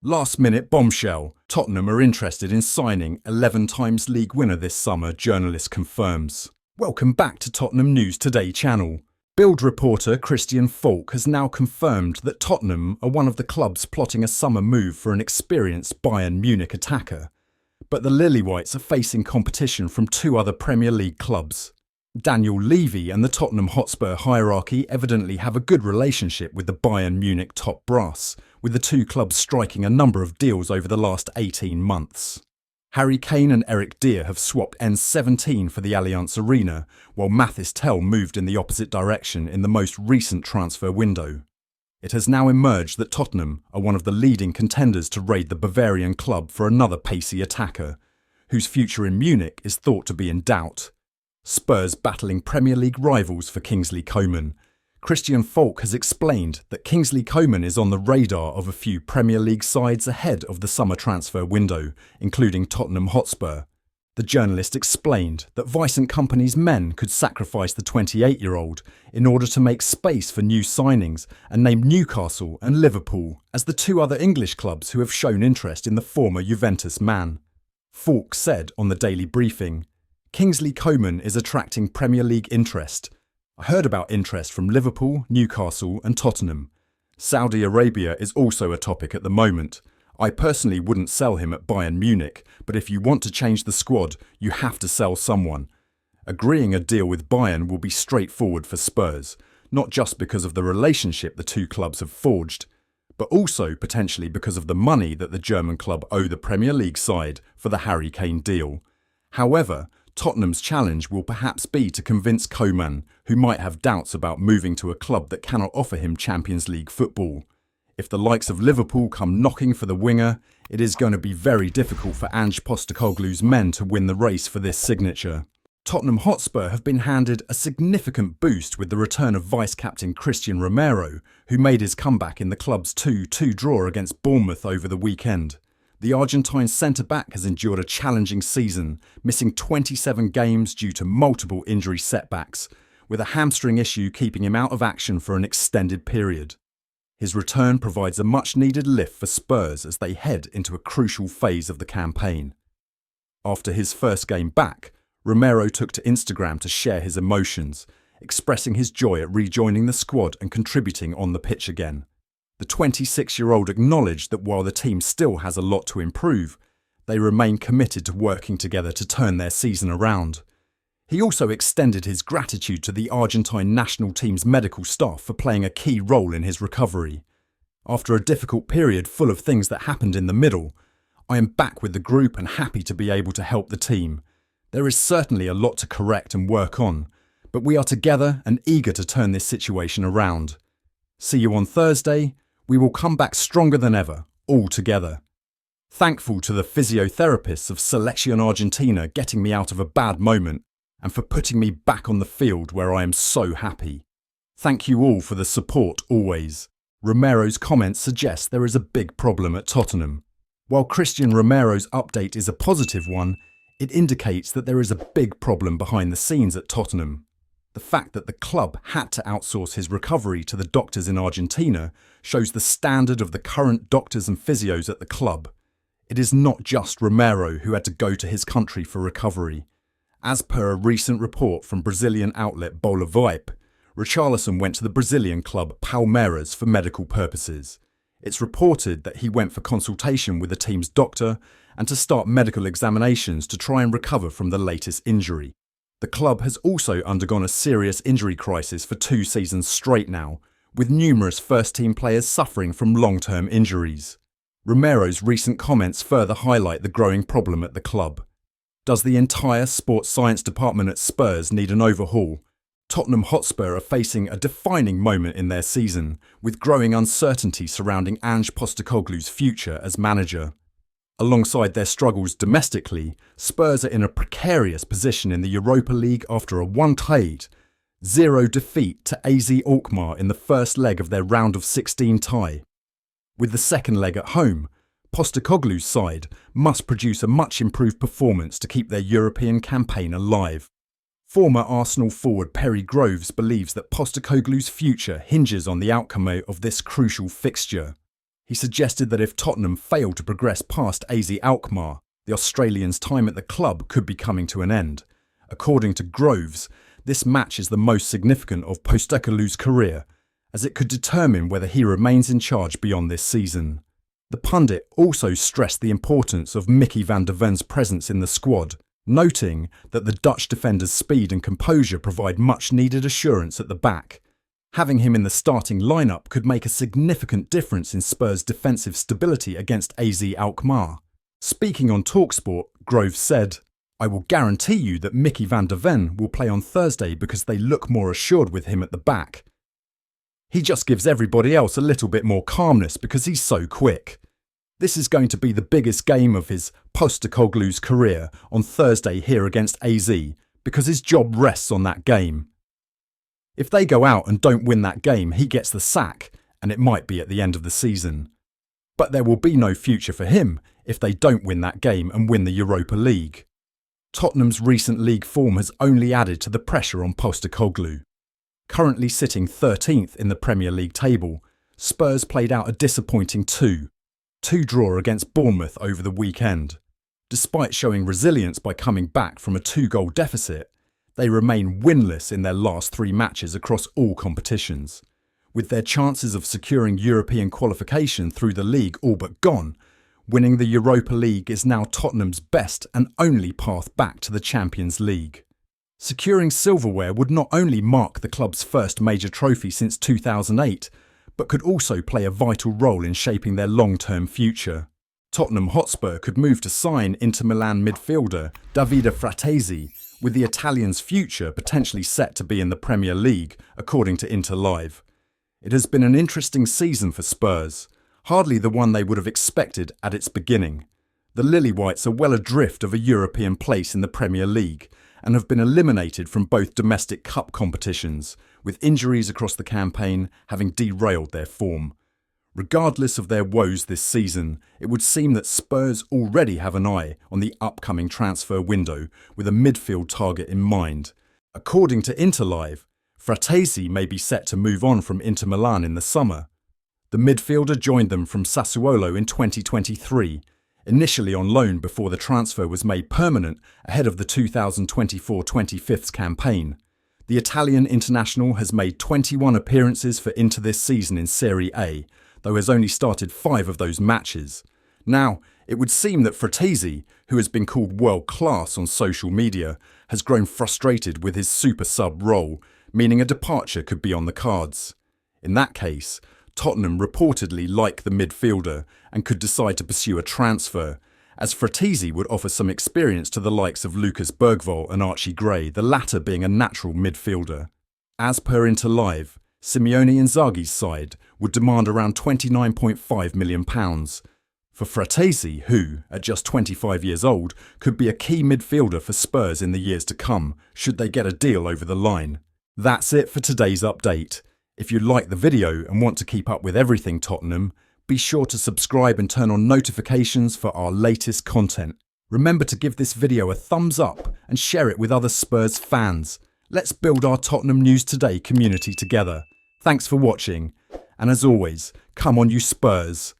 Last-minute bombshell. Tottenham are interested in signing 11 times league winner this summer, journalist confirms. Welcome back to Tottenham News Today channel. Bild reporter Christian Falk has now confirmed that Tottenham are one of the clubs plotting a summer move for an experienced Bayern Munich attacker. But the Lilywhites are facing competition from two other Premier League clubs. Daniel Levy and the Tottenham Hotspur hierarchy evidently have a good relationship with the Bayern Munich top brass, with the two clubs striking a number of deals over the last 18 months. Harry Kane and Eric Dier have swapped N17 for the Allianz Arena, while Mathis Tel moved in the opposite direction in the most recent transfer window. It has now emerged that Tottenham are one of the leading contenders to raid the Bavarian club for another pacey attacker, whose future in Munich is thought to be in doubt. Spurs battling Premier League rivals for Kingsley Coman. Christian Falk has explained that Kingsley Coman is on the radar of a few Premier League sides ahead of the summer transfer window, including Tottenham Hotspur. The journalist explained that Vincent Kompany's men could sacrifice the 28-year-old in order to make space for new signings and named Newcastle and Liverpool as the two other English clubs who have shown interest in the former Juventus man. Falk said on the Daily Briefing, "Kingsley Coman is attracting Premier League interest. I heard about interest from Liverpool, Newcastle and Tottenham. Saudi Arabia is also a topic at the moment. I personally wouldn't sell him at Bayern Munich, but if you want to change the squad, you have to sell someone. Agreeing a deal with Bayern will be straightforward for Spurs, not just because of the relationship the two clubs have forged, but also potentially because of the money that the German club owe the Premier League side for the Harry Kane deal. However, Tottenham's challenge will perhaps be to convince Coman, who might have doubts about moving to a club that cannot offer him Champions League football. If the likes of Liverpool come knocking for the winger, it is going to be very difficult for Ange Postecoglou's men to win the race for this signature. Tottenham Hotspur have been handed a significant boost with the return of vice-captain Cristian Romero, who made his comeback in the club's 2-2 draw against Bournemouth over the weekend. The Argentine centre-back has endured a challenging season, missing 27 games due to multiple injury setbacks, with a hamstring issue keeping him out of action for an extended period. His return provides a much-needed lift for Spurs as they head into a crucial phase of the campaign. After his first game back, Romero took to Instagram to share his emotions, expressing his joy at rejoining the squad and contributing on the pitch again. The 26-year-old acknowledged that while the team still has a lot to improve, they remain committed to working together to turn their season around. He also extended his gratitude to the Argentine national team's medical staff for playing a key role in his recovery. After a difficult period full of things that happened in the middle, I am back with the group and happy to be able to help the team. There is certainly a lot to correct and work on, but we are together and eager to turn this situation around. See you on Thursday. We will come back stronger than ever, all together. Thankful to the physiotherapists of Selección Argentina getting me out of a bad moment and for putting me back on the field where I am so happy. Thank you all for the support always. Romero's comments suggest there is a big problem at Tottenham. While Cristian Romero's update is a positive one, it indicates that there is a big problem behind the scenes at Tottenham. The fact that the club had to outsource his recovery to the doctors in Argentina shows the standard of the current doctors and physios at the club. It is not just Romero who had to go to his country for recovery. As per a recent report from Brazilian outlet Bola Vip, Richarlison went to the Brazilian club Palmeiras for medical purposes. It's reported that he went for consultation with the team's doctor and to start medical examinations to try and recover from the latest injury. The club has also undergone a serious injury crisis for 2 seasons straight now, with numerous first-team players suffering from long-term injuries. Romero's recent comments further highlight the growing problem at the club. Does the entire sports science department at Spurs need an overhaul? Tottenham Hotspur are facing a defining moment in their season, with growing uncertainty surrounding Ange Postecoglou's future as manager. Alongside their struggles domestically, Spurs are in a precarious position in the Europa League after a 1-0 defeat to AZ Alkmaar in the first leg of their round of 16 tie. With the second leg at home, Postecoglou's side must produce a much improved performance to keep their European campaign alive. Former Arsenal forward Perry Groves believes that Postecoglou's future hinges on the outcome of this crucial fixture. He suggested that if Tottenham failed to progress past AZ Alkmaar, the Australian's time at the club could be coming to an end. According to Groves, this match is the most significant of Postecoglou's career, as it could determine whether he remains in charge beyond this season. The pundit also stressed the importance of Mickey van der Ven's presence in the squad, noting that the Dutch defender's speed and composure provide much-needed assurance at the back. Having him in the starting lineup could make a significant difference in Spurs' defensive stability against AZ Alkmaar. Speaking on TalkSport, Groves said, "I will guarantee you that Mickey van der Ven will play on Thursday because they look more assured with him at the back. He just gives everybody else a little bit more calmness because he's so quick. This is going to be the biggest game of his Postecoglou's career on Thursday here against AZ because his job rests on that game. If they go out and don't win that game, he gets the sack, and it might be at the end of the season. But there will be no future for him if they don't win that game and win the Europa League." Tottenham's recent league form has only added to the pressure on Postecoglou. Currently sitting 13th in the Premier League table, Spurs played out a disappointing 2-2 draw against Bournemouth over the weekend. Despite showing resilience by coming back from a 2-goal deficit, they remain winless in their last 3 matches across all competitions. With their chances of securing European qualification through the league all but gone, winning the Europa League is now Tottenham's best and only path back to the Champions League. Securing silverware would not only mark the club's first major trophy since 2008, but could also play a vital role in shaping their long-term future. Tottenham Hotspur could move to sign Inter Milan midfielder Davide Fratesi, with the Italian's future potentially set to be in the Premier League, according to Inter Live. It has been an interesting season for Spurs, hardly the one they would have expected at its beginning. The Lilywhites are well adrift of a European place in the Premier League and have been eliminated from both domestic cup competitions, with injuries across the campaign having derailed their form. Regardless of their woes this season, it would seem that Spurs already have an eye on the upcoming transfer window with a midfield target in mind. According to Interlive, Fratesi may be set to move on from Inter Milan in the summer. The midfielder joined them from Sassuolo in 2023, initially on loan before the transfer was made permanent ahead of the 2024-25 campaign. The Italian international has made 21 appearances for Inter this season in Serie A, though has only started 5 of those matches. Now, it would seem that Fratesi, who has been called world-class on social media, has grown frustrated with his super sub role, meaning a departure could be on the cards. In that case, Tottenham reportedly like the midfielder and could decide to pursue a transfer, as Fratesi would offer some experience to the likes of Lucas Bergvall and Archie Gray, the latter being a natural midfielder. As per Interlive, Simeone Inzaghi's side would demand around £29.5 million. For Fratesi, who, at just 25 years old, could be a key midfielder for Spurs in the years to come, should they get a deal over the line. That's it for today's update. If you like the video and want to keep up with everything Tottenham, be sure to subscribe and turn on notifications for our latest content. Remember to give this video a thumbs up and share it with other Spurs fans. Let's build our Tottenham News Today community together. Thanks for watching, and as always, come on you Spurs.